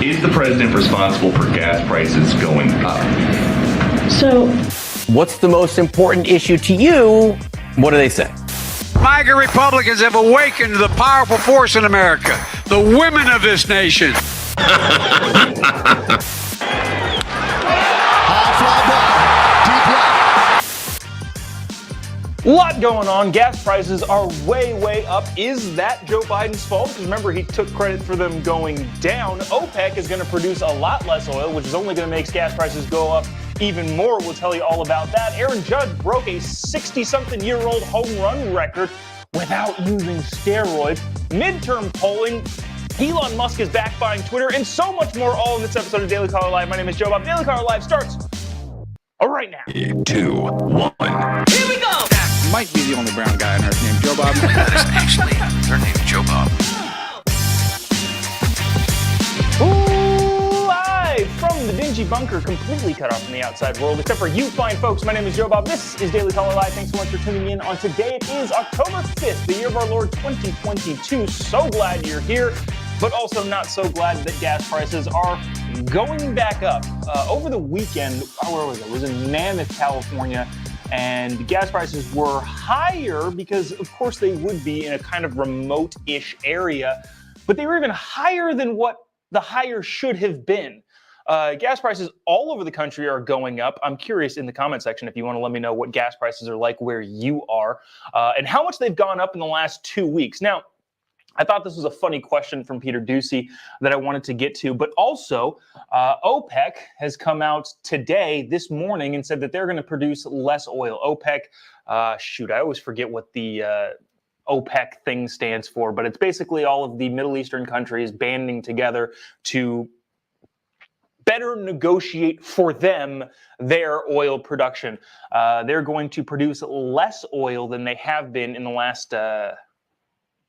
Is the president responsible for gas prices going up? So, what's the most important issue to you? What do they say? MAGA Republicans have awakened the powerful force in America, the women of this nation. A lot going on. Gas prices are way up. Is that Joe Biden's fault? Because remember, he took credit for them going down. OPEC is going to produce a lot less oil, which is only going to make gas prices go up even more. We'll tell you all about that. Aaron Judge broke a 60-something-year-old home run record without using steroids. Midterm polling. Elon Musk is back buying Twitter, and so much more, all in this episode of Daily Caller Live. My name is Jobob. Daily Caller Live starts right now. 2, 1. Here we go. Might be the only brown guy on earth named Jobob. That is actually her name, Jobob. Live from the dingy bunker, completely cut off from the outside world, except for you fine folks. My name is Jobob. This is Daily Caller Live. Thanks so much for tuning in on today. It is October 5th, the year of our Lord 2022. So glad you're here, but also not so glad that gas prices are going back up. Over the weekend, where was it? It was in Mammoth, California. And gas prices were higher because, of course, they would be in a kind of remote-ish area, but they were even higher than what the higher should have been. Gas prices all over the country are going up. I'm curious in the comment section if you want to let me know what gas prices are like where you are and how much they've gone up in the last 2 weeks. Now, I thought this was a funny question from Peter Ducey that I wanted to get to, but also OPEC has come out today, this morning, and said that they're going to produce less oil. OPEC, I always forget what the OPEC thing stands for, but it's basically all of the Middle Eastern countries banding together to better negotiate for them their oil production. They're going to produce less oil than they have been in the last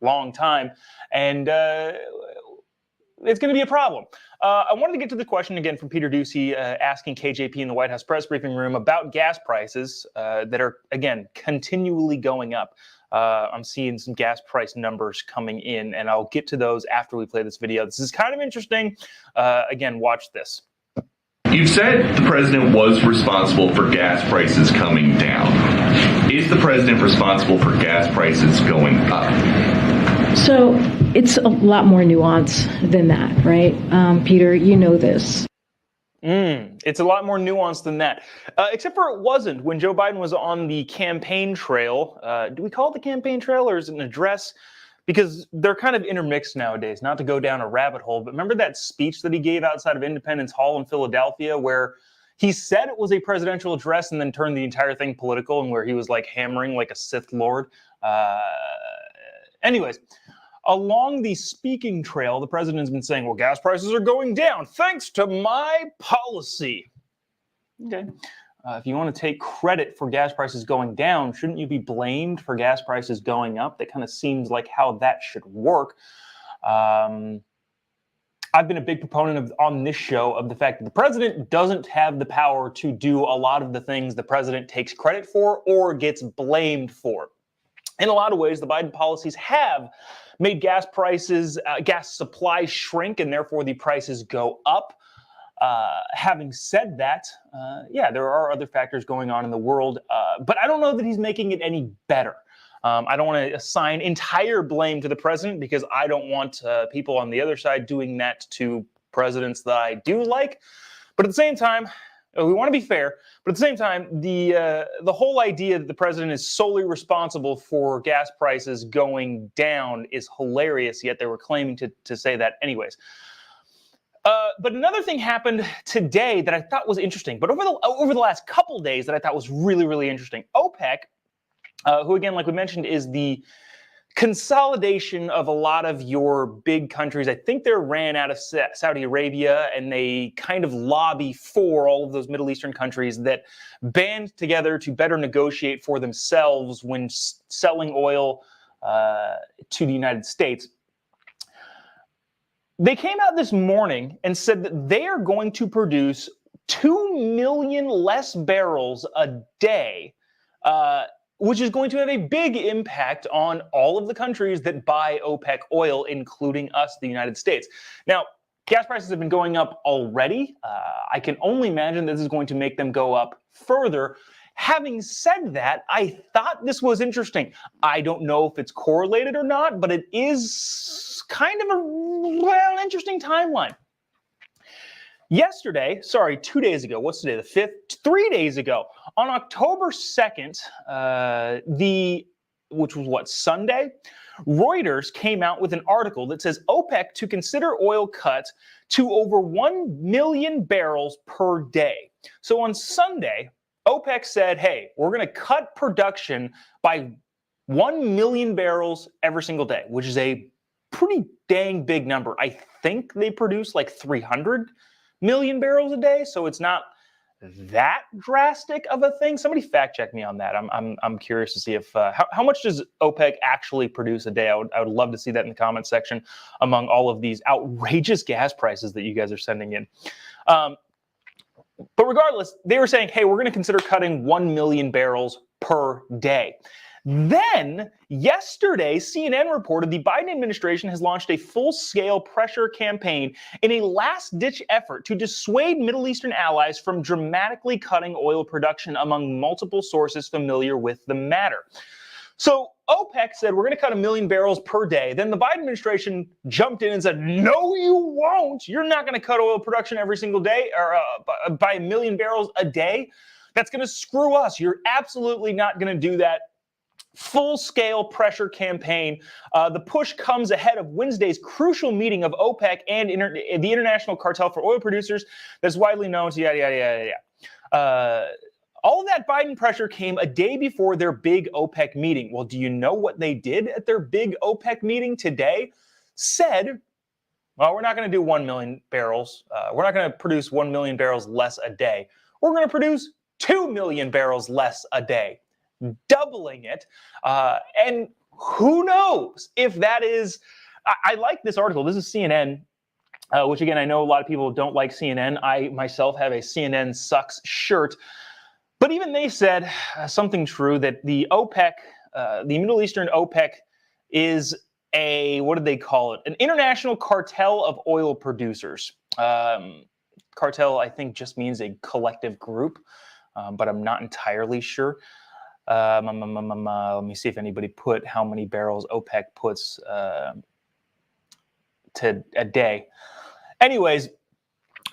long time, and it's going to be a problem. I wanted to get to the question again from Peter Ducey asking KJP in the White House press briefing room about gas prices that are, again, continually going up. I'm seeing some gas price numbers coming in, and I'll get to those after we play this video. This is kind of interesting. Again, watch this. You've said the president was responsible for gas prices coming down. Is the president responsible for gas prices going up? so it's a lot more nuance than that, right? Peter, you know this. It's a lot more nuanced than that, except for it wasn't when Joe Biden was on the campaign trail. Do we call it the campaign trail or is it an address? Because they're kind of intermixed nowadays, not to go down a rabbit hole. But remember that speech that he gave outside of Independence Hall in Philadelphia where he said it was a presidential address and then turned the entire thing political and where he was like hammering like a Sith Lord? Anyways, along the speaking trail, the president's been saying, well, gas prices are going down thanks to my policy. Okay. If you want to take credit for gas prices going down, shouldn't you be blamed for gas prices going up? That kind of seems like how that should work. I've been a big proponent on this show of the fact that the president doesn't have the power to do a lot of the things the president takes credit for or gets blamed for. In a lot of ways, the Biden policies have made gas prices, gas supply shrink, and therefore the prices go up. Having said that, yeah, there are other factors going on in the world, but I don't know that he's making it any better. I don't want to assign entire blame to the president because I don't want people on the other side doing that to presidents that I do like. But at the same time, we want to be fair. But at the same time, the whole idea that the president is solely responsible for gas prices going down is hilarious. Yet they were claiming to say that anyways. But another thing happened today that I thought was interesting, but over the last couple days that I thought was really, really interesting. OPEC, who again, like we mentioned, is the consolidation of a lot of your big countries. I think they're ran out of Saudi Arabia, and they kind of lobby for all of those Middle Eastern countries that band together to better negotiate for themselves when selling oil to the United States. They came out this morning and said that they are going to produce 2 million less barrels a day, which is going to have a big impact on all of the countries that buy OPEC oil, including us, the United States. Now, Gas prices have been going up already. I can only imagine this is going to make them go up further. Having said that, I thought this was interesting. I don't know if it's correlated or not, but it is kind of an interesting timeline. Yesterday, 2 days ago, what's today, the 5th? 3 days ago, on October 2nd, which was what, Sunday? Reuters came out with an article that says OPEC to consider oil cuts to over 1 million barrels per day. So on Sunday, OPEC said, hey, we're going to cut production by 1 million barrels every single day, which is a pretty dang big number. I think they produce like 300 million barrels a day, so it's not that drastic of a thing. Somebody fact check me on that. I'm curious to see if how much does OPEC actually produce a day. I would love to see that in the comment section among all of these outrageous gas prices that you guys are sending in. But regardless, they were saying, hey, we're going to consider cutting 1 million barrels per day. Then, yesterday, CNN reported the Biden administration has launched a full-scale pressure campaign in a last-ditch effort to dissuade Middle Eastern allies from dramatically cutting oil production, among multiple sources familiar with the matter. So OPEC said, we're going to cut 1 million barrels per day. Then the Biden administration jumped in and said, no, you won't. You're not going to cut oil production every single day or by 1 million barrels a day. That's going to screw us. You're absolutely not going to do that. Full-scale pressure campaign. The push comes ahead of Wednesday's crucial meeting of OPEC and the International Cartel for Oil Producers that's widely known to yada, yada, yada, yada. All of that Biden pressure came a day before their big OPEC meeting. Well, do you know what they did at their big OPEC meeting today? Said, well, we're not going to do 1 million barrels. We're not going to produce 1 million barrels less a day. We're going to produce 2 million barrels less a day, doubling it. And who knows if that is, I like this article. This is CNN, which again, I know a lot of people don't like CNN. I myself have a CNN sucks shirt. But even they said something true, that the OPEC, the Middle Eastern OPEC is a, what did they call it? An international cartel of oil producers. Cartel, I think, just means a collective group, but I'm not entirely sure. Let me see if anybody put how many barrels OPEC puts to a day. Anyways,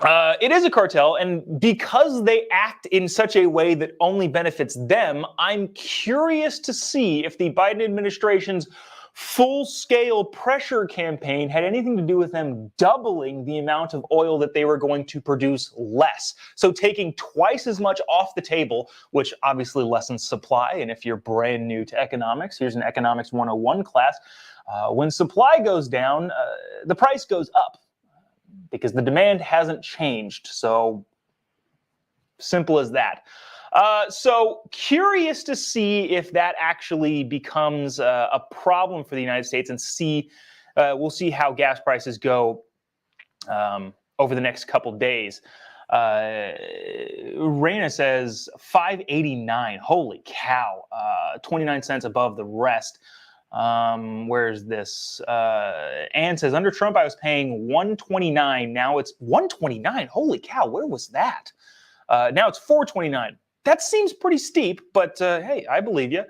it is a cartel, and because they act in such a way that only benefits them, I'm curious to see if the Biden administration's full-scale pressure campaign had anything to do with them doubling the amount of oil that they were going to produce less. So taking twice as much off the table, which obviously lessens supply. And if you're brand new to economics, here's an Economics 101 class. When supply goes down, the price goes up, because the demand hasn't changed. So simple as that. So curious to see if that actually becomes a problem for the United States, and we'll see how gas prices go over the next couple days. Raina says 589. Holy cow. 29 cents above the rest. Where's this? Ann says, under Trump, I was paying 129. Now it's 129. Holy cow. Where was that? Now it's 429. That seems pretty steep, but hey, I believe you.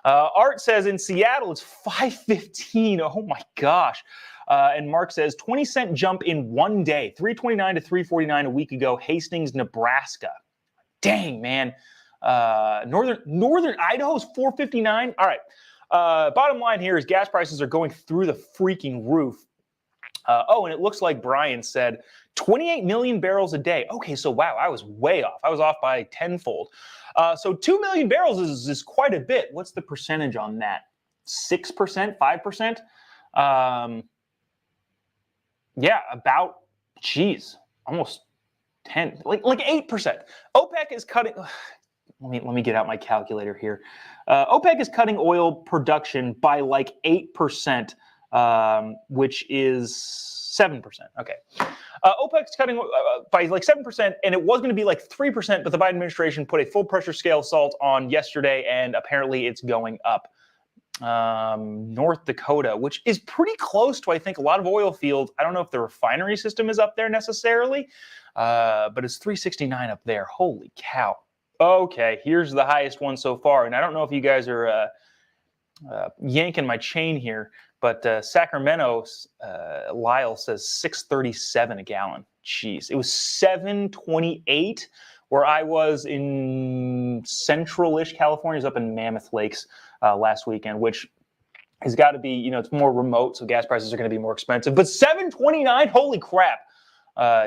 Art says in Seattle, it's 515. Oh my gosh. And Mark says 20-cent jump in one day, 329 to 349 a week ago, Hastings, Nebraska. Dang, man. Northern Idaho is 459. All right. Bottom line here is gas prices are going through the freaking roof. And it looks like Brian said 28 million barrels a day. Okay, so wow, I was way off. I was off by tenfold. So 2 million barrels is quite a bit. What's the percentage on that? 6%, 5%? Yeah, about, almost 10, like 8%. OPEC is cutting. Let me get out my calculator here. OPEC is cutting oil production by like 8%, which is 7%. Okay. OPEC's cutting by like 7%, and it was going to be like 3%, but the Biden administration put a full pressure scale salt on yesterday, and apparently it's going up. North Dakota, which is pretty close to, I think, a lot of oil fields. I don't know if the refinery system is up there necessarily, but it's 369 up there. Holy cow. Okay, here's the highest one so far. And I don't know if you guys are yanking my chain here, but Sacramento's Lyle says 637 a gallon. Jeez, it was 728 where I was in central-ish California, is up in Mammoth Lakes last weekend, which has got to be, you know, it's more remote, so gas prices are going to be more expensive. But 729, holy crap.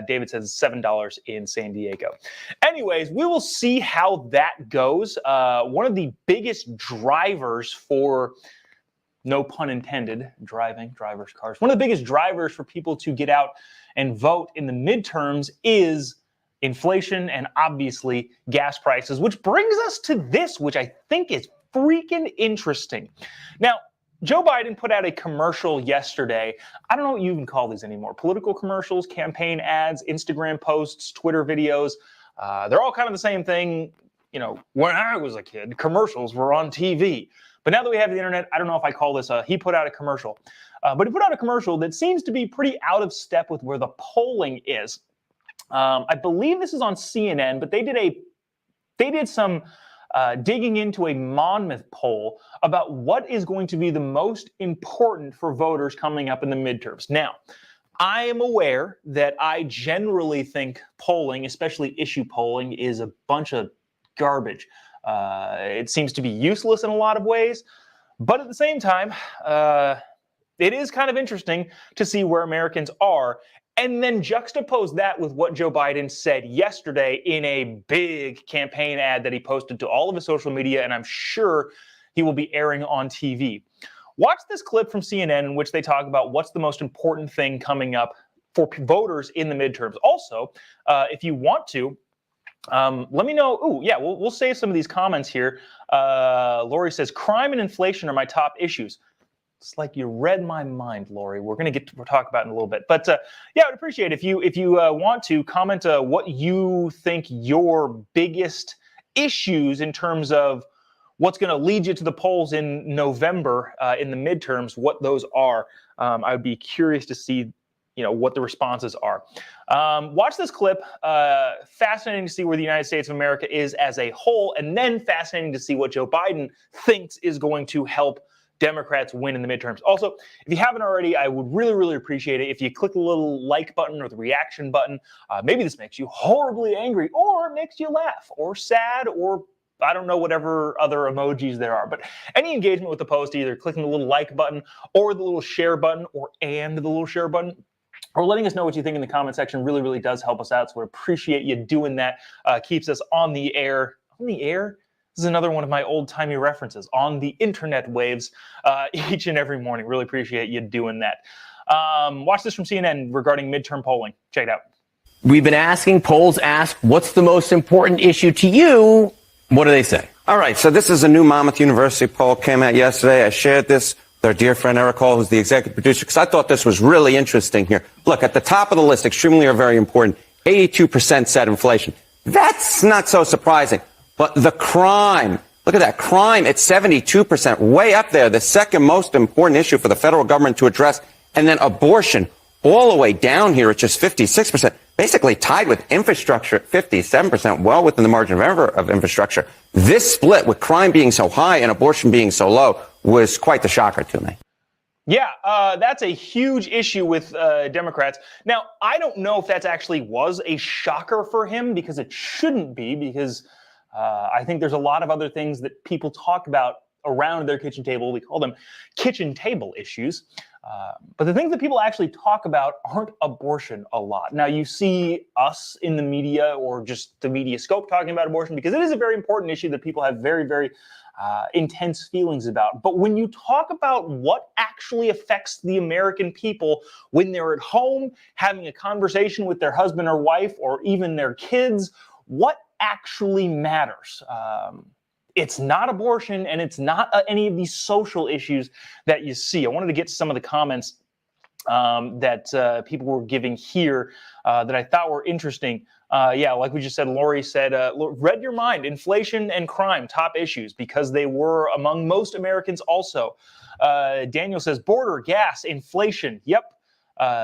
David says $7 in San Diego. Anyways, we will see how that goes. One of the biggest drivers for, no pun intended, drivers' cars. One of the biggest drivers for people to get out and vote in the midterms is inflation and obviously gas prices, which brings us to this, which I think is freaking interesting. Now, Joe Biden put out a commercial yesterday. I don't know what you even call these anymore. Political commercials, campaign ads, Instagram posts, Twitter videos. They're all kind of the same thing. You know, when I was a kid, commercials were on TV. But now that we have the internet, I don't know if I call this he put out a commercial. But he put out a commercial that seems to be pretty out of step with where the polling is. I believe this is on CNN, but they did some digging into a Monmouth poll about what is going to be the most important for voters coming up in the midterms. Now, I am aware that I generally think polling, especially issue polling, is a bunch of garbage. It seems to be useless in a lot of ways, but at the same time, it is kind of interesting to see where Americans are. And then juxtapose that with what Joe Biden said yesterday in a big campaign ad that he posted to all of his social media, and I'm sure he will be airing on TV. Watch this clip from CNN in which they talk about what's the most important thing coming up for voters in the midterms. Also, if you want to, let me know. Oh, yeah, we'll save some of these comments here. Lori says, crime and inflation are my top issues. It's like you read my mind, Lori. We'll talk about it in a little bit. But yeah, I'd appreciate it if you want to comment what you think your biggest issues in terms of what's going to lead you to the polls in November in the midterms, what those are. I would be curious to see, you know, what the responses are. Watch this clip. Fascinating to see where the United States of America is as a whole, and then fascinating to see what Joe Biden thinks is going to help Democrats win in the midterms. Also, if you haven't already, I would really, really appreciate it if you click the little like button or the reaction button. Maybe this makes you horribly angry, or makes you laugh, or sad, or I don't know, whatever other emojis there are. But any engagement with the post, either clicking the little like button or the little share button and the little share button, or letting us know what you think in the comment section really, really does help us out. So we appreciate you doing that. Keeps us on the air. On the air? This is another one of my old-timey references, on the internet waves each and every morning. Really appreciate you doing that. Watch this from CNN regarding midterm polling. Check it out. We've been asking, polls ask, what's the most important issue to you? What do they say? All right, so this is a new Monmouth University poll, came out yesterday. I shared this with our dear friend Eric Hall, who's the executive producer, because I thought this was really interesting here. Look, at the top of the list, extremely or very important, 82% said inflation. That's not so surprising. But the crime, look at that, crime at 72%, way up there, the second most important issue for the federal government to address. And then abortion, all the way down here at just 56%, basically tied with infrastructure at 57%, well within the margin of error of infrastructure. This split, with crime being so high and abortion being so low, was quite the shocker to me. Yeah, that's a huge issue with Democrats. Now, I don't know if that actually was a shocker for him, because it shouldn't be, because I think there's a lot of other things that people talk about around their kitchen table. We call them kitchen table issues. But the things that people actually talk about aren't abortion a lot. Now, you see us in the media, or just the media scope, talking about abortion because it is a very important issue that people have very, very intense feelings about. But when you talk about what actually affects the American people when they're at home having a conversation with their husband or wife, or even their kids, what actually matters? It's not abortion, and it's not any of these social issues that you see. I wanted to get to some of the comments that people were giving here that I thought were interesting. Yeah, like we just said, Lori said, read your mind, inflation and crime, top issues, because they were among most Americans also. Daniel says, border, gas, inflation. Yep.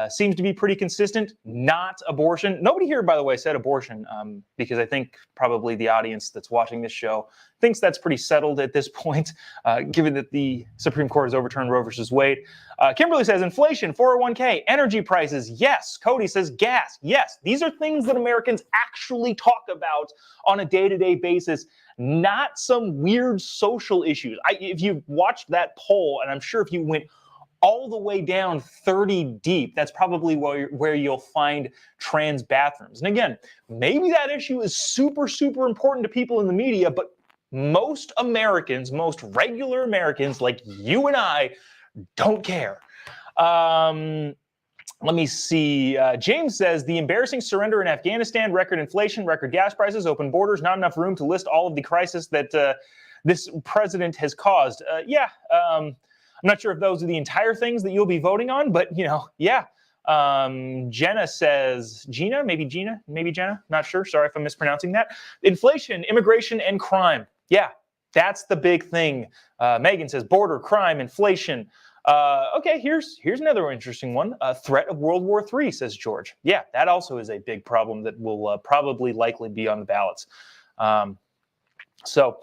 Seems to be pretty consistent, not abortion. Nobody here, by the way, said abortion, because I think probably the audience that's watching this show thinks that's pretty settled at this point, given that the Supreme Court has overturned Roe versus Wade. Kimberly says inflation, 401k, energy prices, yes. Cody says gas, yes. These are things that Americans actually talk about on a day-to-day basis, not some weird social issues. If you watched that poll, and I'm sure if you went all the way down 30 deep, that's probably where you'll find trans bathrooms. And again, maybe that issue is super, super important to people in the media, but most Americans, most regular Americans like you and I, don't care. Let me see. James says, the embarrassing surrender in Afghanistan, record inflation, record gas prices, open borders, not enough room to list all of the crisis that this president has caused. I'm not sure if those are the entire things that you'll be voting on, but, yeah. Jenna says, maybe Jenna, not sure. Sorry if I'm mispronouncing that. Inflation, immigration, and crime. Yeah, that's the big thing. Megan says, border, crime, inflation. Okay, here's another interesting one. Threat of World War III, says George. Yeah, that also is a big problem that will probably likely be on the ballots. So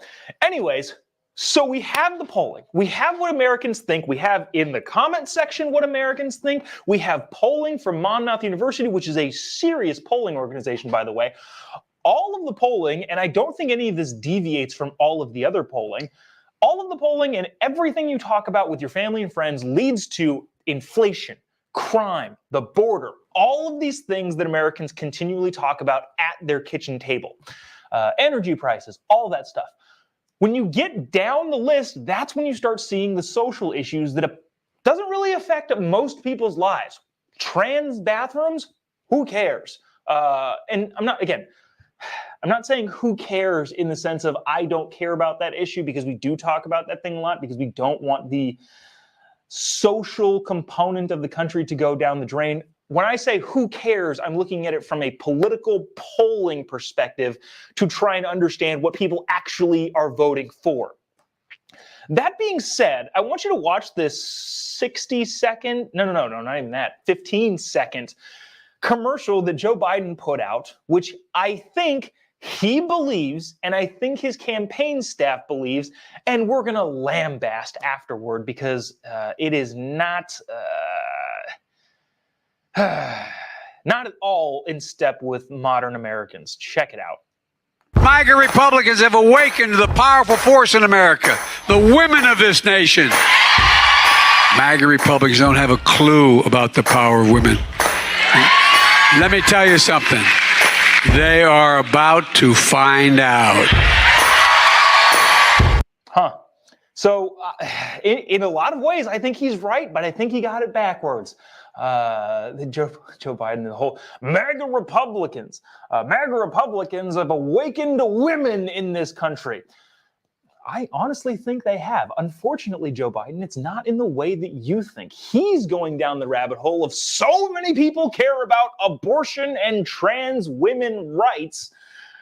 we have the polling. We have what Americans think. We have in the comment section what Americans think. We have polling from Monmouth University, which is a serious polling organization, by the way. All of the polling, and I don't think any of this deviates from all of the other polling, all of the polling and everything you talk about with your family and friends leads to inflation, crime, the border, all of these things that Americans continually talk about at their kitchen table. Energy prices, all that stuff. When you get down the list, that's when you start seeing the social issues that doesn't really affect most people's lives. Trans bathrooms, who cares? And I'm not saying who cares in the sense of I don't care about that issue, because we do talk about that thing a lot, because we don't want the social component of the country to go down the drain. When I say who cares, I'm looking at it from a political polling perspective to try and understand what people actually are voting for. That being said, I want you to watch this 60-second, no, not even that, 15-second commercial that Joe Biden put out, which I think he believes, and I think his campaign staff believes, and we're going to lambaste afterward because it is not at all in step with modern Americans. Check it out. MAGA Republicans have awakened the powerful force in America, the women of this nation. MAGA Republicans don't have a clue about the power of women. Let me tell you something. They are about to find out. So in a lot of ways, I think he's right, but I think he got it backwards. Joe Biden, the whole MAGA Republicans have awakened women in this country. I honestly think they have. Unfortunately, Joe Biden, it's not in the way that you think. He's going down the rabbit hole of so many people care about abortion and trans women rights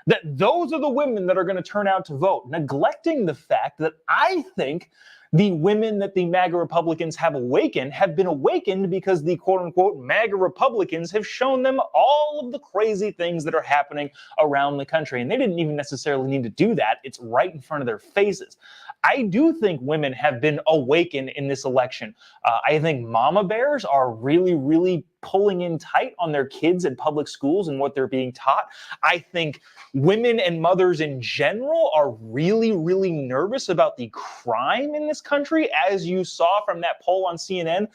that those are the women that are going to turn out to vote, neglecting the fact that I think the women that the MAGA Republicans have been awakened because the quote-unquote MAGA Republicans have shown them all of the crazy things that are happening around the country. And they didn't even necessarily need to do that. It's right in front of their faces. I do think women have been awakened in this election. I think mama bears are really, really pulling in tight on their kids in public schools and what they're being taught. I think women and mothers in general are really, really nervous about the crime in this country, as you saw from that poll on CNN.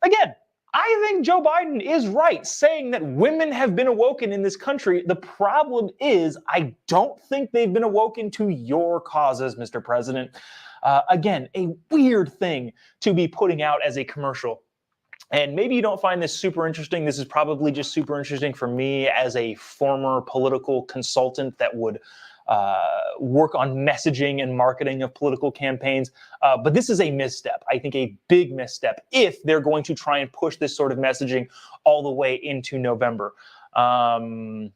Again, I think Joe Biden is right saying that women have been awoken in this country. The problem is I don't think they've been awoken to your causes, Mr. President. Again, a weird thing to be putting out as a commercial. And maybe you don't find this super interesting. This is probably just super interesting for me as a former political consultant that would work on messaging and marketing of political campaigns. But this is a misstep. I think a big misstep if they're going to try and push this sort of messaging all the way into November. And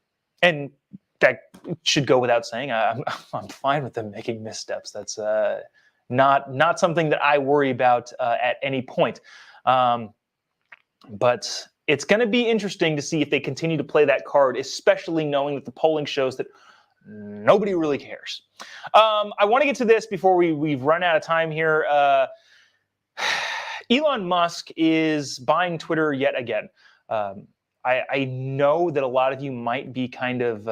that should go without saying. I'm fine with them making missteps. That's not something that I worry about at any point. But it's going to be interesting to see if they continue to play that card, especially knowing that the polling shows that nobody really cares. I want to get to this before we've run out of time here. Elon Musk is buying Twitter yet again. I know that a lot of you might be kind of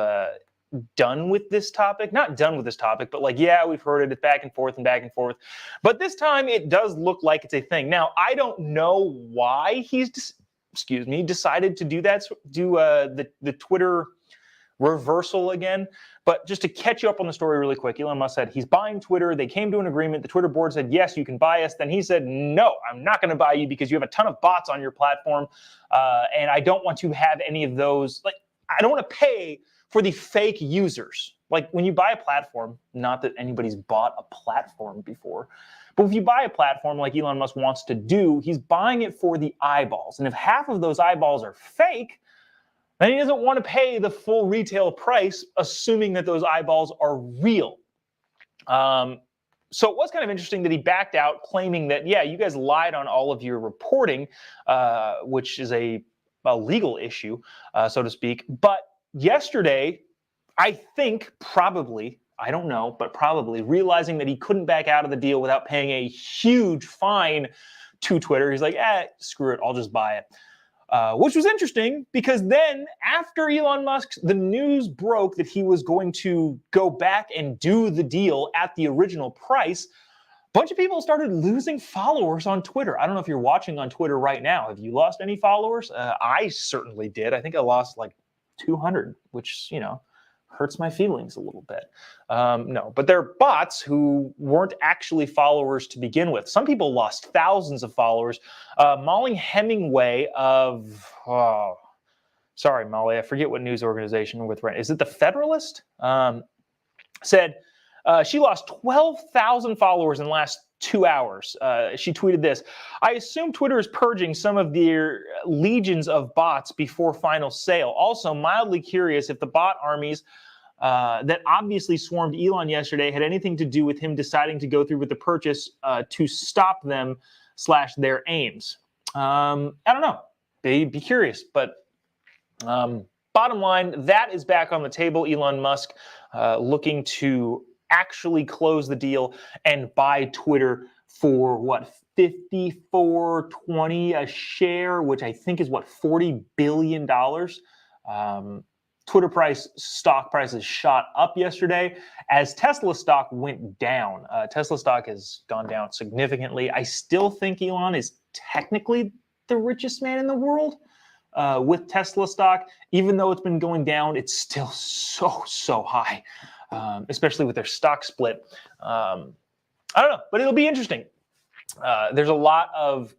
done with this topic. Not done with this topic, but like, yeah, we've heard it. It's back and forth and back and forth. But this time it does look like it's a thing. Now, I don't know why he's, decided to do that, the Twitter reversal again. But just to catch you up on the story really quick, Elon Musk said he's buying Twitter. They came to an agreement. The Twitter board said, yes, you can buy us. Then he said, no, I'm not going to buy you because you have a ton of bots on your platform. And I don't want to have any of those. Like, I don't want to pay for the fake users. Like when you buy a platform, not that anybody's bought a platform before, but if you buy a platform like Elon Musk wants to do, he's buying it for the eyeballs. And if half of those eyeballs are fake, then he doesn't want to pay the full retail price, assuming that those eyeballs are real. So it was kind of interesting that he backed out, claiming that, yeah, you guys lied on all of your reporting, which is a legal issue, so to speak. But yesterday, I think probably, I don't know, but probably realizing that he couldn't back out of the deal without paying a huge fine to Twitter, he's like, screw it, I'll just buy it. Which was interesting because then after Elon Musk, the news broke that he was going to go back and do the deal at the original price, a bunch of people started losing followers on Twitter. I don't know if you're watching on Twitter right now. Have you lost any followers? I certainly did. I think I lost like 200, which, hurts my feelings a little bit. No, but they're bots who weren't actually followers to begin with. Some people lost thousands of followers. Molly Hemingway of, sorry, Molly, I forget what news organization with. Is it the Federalist? Said she lost 12,000 followers in the last 2 hours. She tweeted this: I assume Twitter is purging some of their legions of bots before final sale. Also, mildly curious if the bot armies that obviously swarmed Elon yesterday had anything to do with him deciding to go through with the purchase to stop them / their aims. I don't know. Be curious. But bottom line, that is back on the table. Elon Musk looking to actually close the deal and buy Twitter for what, $54.20 a share, which I think is what, $40 billion. Twitter stock prices shot up yesterday as Tesla stock went down. Tesla stock has gone down significantly. I still think Elon is technically the richest man in the world with Tesla stock. Even though it's been going down, it's still so high. Especially with their stock split. I don't know, but it'll be interesting. There's a lot of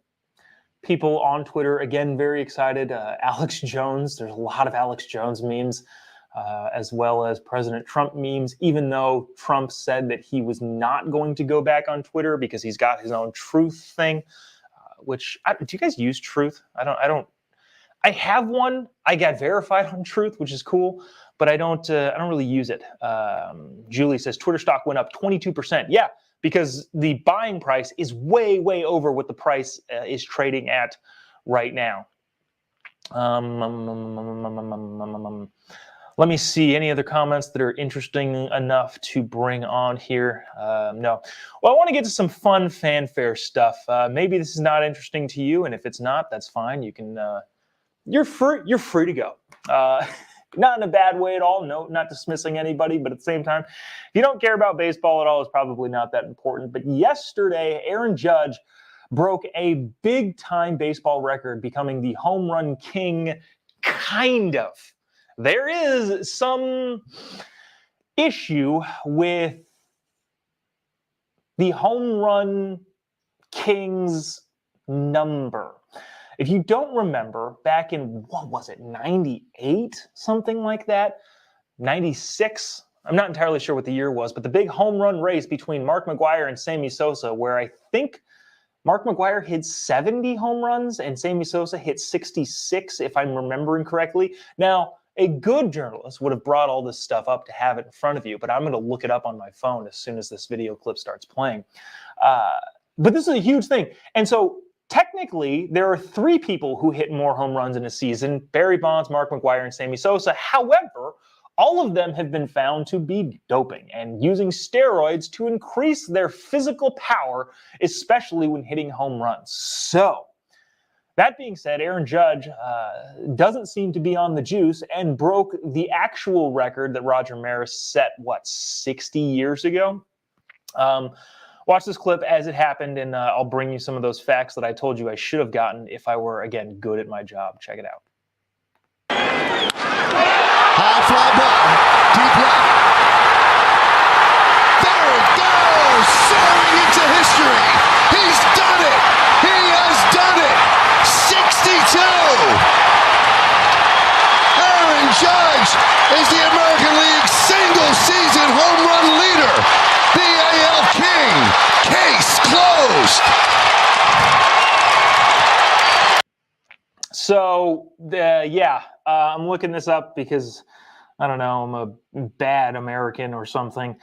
people on Twitter, again, very excited. Alex Jones, there's a lot of Alex Jones memes, as well as President Trump memes, even though Trump said that he was not going to go back on Twitter because he's got his own Truth thing, which, do you guys use Truth? I have one. I got verified on Truth, which is cool, but I don't really use it. Julie says Twitter stock went up 22%. Yeah, because the buying price is way over what the price is trading at right now. Let me see any other comments that are interesting enough to bring on here. No. Well, I want to get to some fun fanfare stuff. Maybe this is not interesting to you, and if it's not, that's fine. You can. You're free to go. Not in a bad way at all. No, not dismissing anybody, but at the same time, if you don't care about baseball at all, it's probably not that important. But yesterday, Aaron Judge broke a big-time baseball record, becoming the home run king, kind of. There is some issue with the home run king's number. If you don't remember, back in, what was it, 98? Something like that? 96? I'm not entirely sure what the year was, but the big home run race between Mark McGwire and Sammy Sosa, where I think Mark McGwire hit 70 home runs and Sammy Sosa hit 66, if I'm remembering correctly. Now, a good journalist would have brought all this stuff up to have it in front of you, but I'm going to look it up on my phone as soon as this video clip starts playing. But this is a huge thing. And so technically, there are 3 people who hit more home runs in a season: Barry Bonds, Mark McGwire, and Sammy Sosa. However, all of them have been found to be doping and using steroids to increase their physical power, especially when hitting home runs. So, that being said, Aaron Judge doesn't seem to be on the juice and broke the actual record that Roger Maris set, 60 years ago? Watch this clip as it happened, and I'll bring you some of those facts that I told you I should have gotten if I were, again, good at my job. Check it out. High fly ball, deep left. There it goes, soaring into history. He's done it. He has done it. 62. Aaron Judge is the American League single-season home run leader. The AL King. Case closed. So, I'm looking this up because, I don't know, I'm a bad American or something.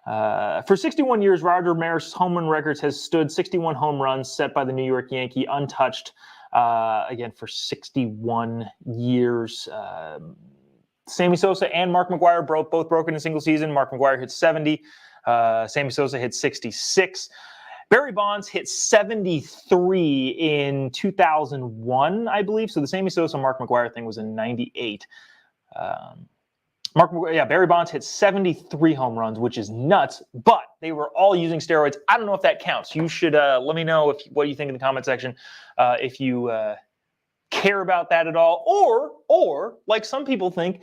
For 61 years, Roger Maris' home run records has stood 61 home runs set by the New York Yankee, untouched, again, for 61 years. Sammy Sosa and Mark McGwire both broke in a single season. Mark McGwire hit 70. Sammy Sosa hit 66. Barry Bonds hit 73 in 2001, I believe. So the Sammy Sosa Mark McGwire thing was in 98. Barry Bonds hit 73 home runs, which is nuts, but they were all using steroids. I don't know if that counts. You should let me know what you think in the comment section, if you care about that at all, or like some people think,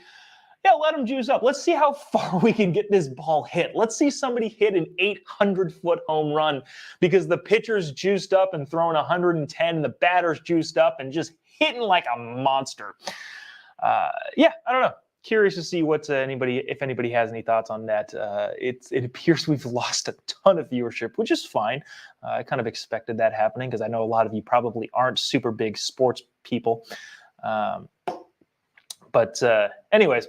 yeah, let them juice up. Let's see how far we can get this ball hit. Let's see somebody hit an 800-foot home run because the pitcher's juiced up and throwing 110, and the batter's juiced up and just hitting like a monster. I don't know. Curious to see what if anybody has any thoughts on that. It appears we've lost a ton of viewership, which is fine. I kind of expected that happening because I know a lot of you probably aren't super big sports people. Anyways,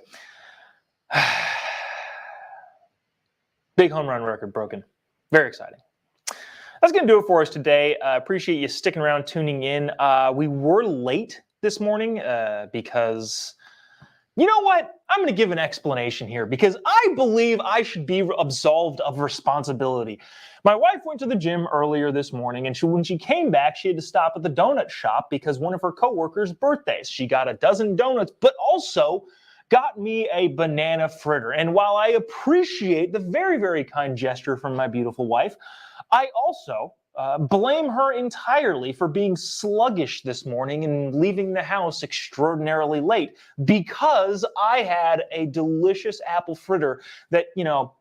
big home run record broken. Very exciting. That's going to do it for us today. Appreciate you sticking around, tuning in. We were late this morning because, you know what? I'm going to give an explanation here because I believe I should be absolved of responsibility. My wife went to the gym earlier this morning, and when she came back, she had to stop at the donut shop because one of her coworkers' birthdays. She got a dozen donuts, but also got me a banana fritter. And while I appreciate the very, very kind gesture from my beautiful wife, I also blame her entirely for being sluggish this morning and leaving the house extraordinarily late because I had a delicious apple fritter that,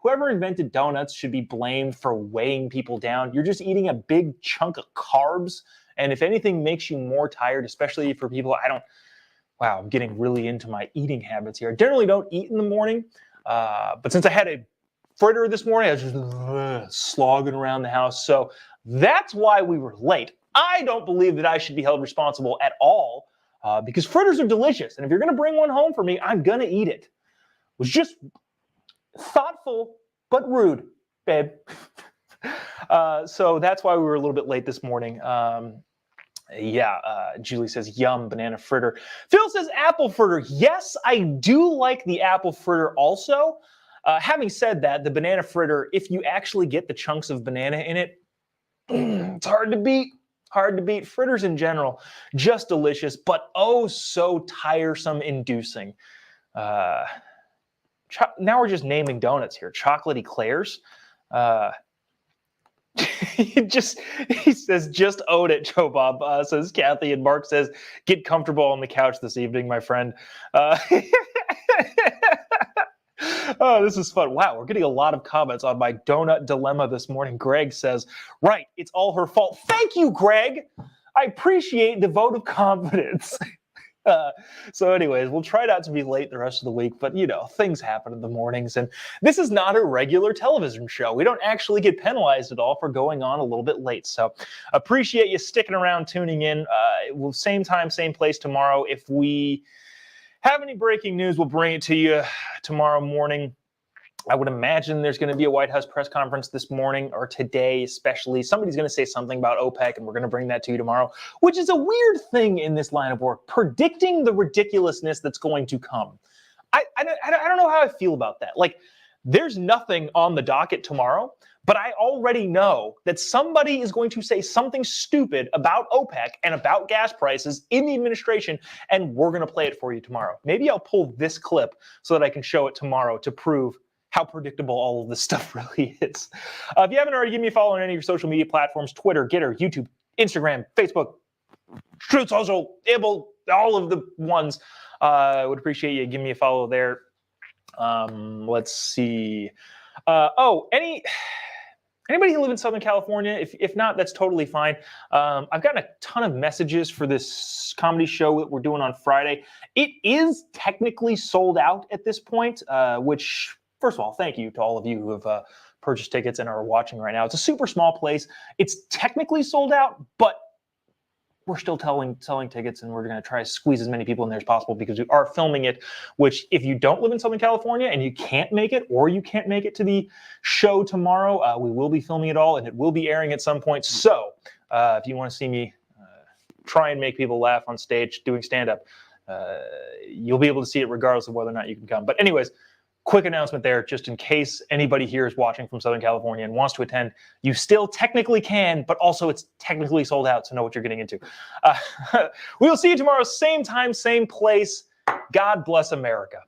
whoever invented donuts should be blamed for weighing people down. You're just eating a big chunk of carbs. And if anything makes you more tired, especially for people, I'm getting really into my eating habits here. I generally don't eat in the morning, but since I had a fritter this morning, I was just slogging around the house. So that's why we were late. I don't believe that I should be held responsible at all because fritters are delicious. And if you're going to bring one home for me, I'm going to eat it. It was just thoughtful, but rude, babe. So that's why we were a little bit late this morning. Julie says, yum, banana fritter. Phil says apple fritter. Yes, I do like the apple fritter also. Having said that, the banana fritter, if you actually get the chunks of banana in it, it's hard to beat. Hard to beat. Fritters in general, just delicious, but oh so tiresome inducing. Now we're just naming donuts here. Chocolate eclairs. He says, just own it, Jobob, says Kathy, and Mark says, get comfortable on the couch this evening, my friend. Oh, this is fun. Wow, we're getting a lot of comments on my donut dilemma this morning. Greg says, right, it's all her fault. Thank you, Greg. I appreciate the vote of confidence. So anyways, we'll try not to be late the rest of the week, but you know, things happen in the mornings, and this is not a regular television show. We don't actually get penalized at all for going on a little bit late. So appreciate you sticking around, tuning in. Same time, same place tomorrow. If we have any breaking news, we'll bring it to you tomorrow morning. I would imagine there's going to be a White House press conference this morning or today, especially. Somebody's going to say something about OPEC, and we're going to bring that to you tomorrow, which is a weird thing in this line of work, predicting the ridiculousness that's going to come. I don't know how I feel about that. Like, there's nothing on the docket tomorrow, but I already know that somebody is going to say something stupid about OPEC and about gas prices in the administration, and we're going to play it for you tomorrow. Maybe I'll pull this clip so that I can show it tomorrow to prove how predictable all of this stuff really is. If you haven't already, give me a follow on any of your social media platforms: Twitter, Gitter, YouTube, Instagram, Facebook, Truth Social, Ibble, all of the ones. I would appreciate you giving me a follow there. Let's see. Anybody who live in Southern California? If not, that's totally fine. I've gotten a ton of messages for this comedy show that we're doing on Friday. It is technically sold out at this point, which... First of all, thank you to all of you who have purchased tickets and are watching right now. It's a super small place. It's technically sold out, but we're still selling tickets, and we're going to try to squeeze as many people in there as possible because we are filming it, which if you don't live in Southern California and you can't make it, or you can't make it to the show tomorrow, we will be filming it all, and it will be airing at some point. So if you want to see me try and make people laugh on stage doing stand-up, you'll be able to see it regardless of whether or not you can come. But anyways, quick announcement there, just in case anybody here is watching from Southern California and wants to attend. You still technically can, but also it's technically sold out, so know what you're getting into. We will see you tomorrow, same time, same place. God bless America.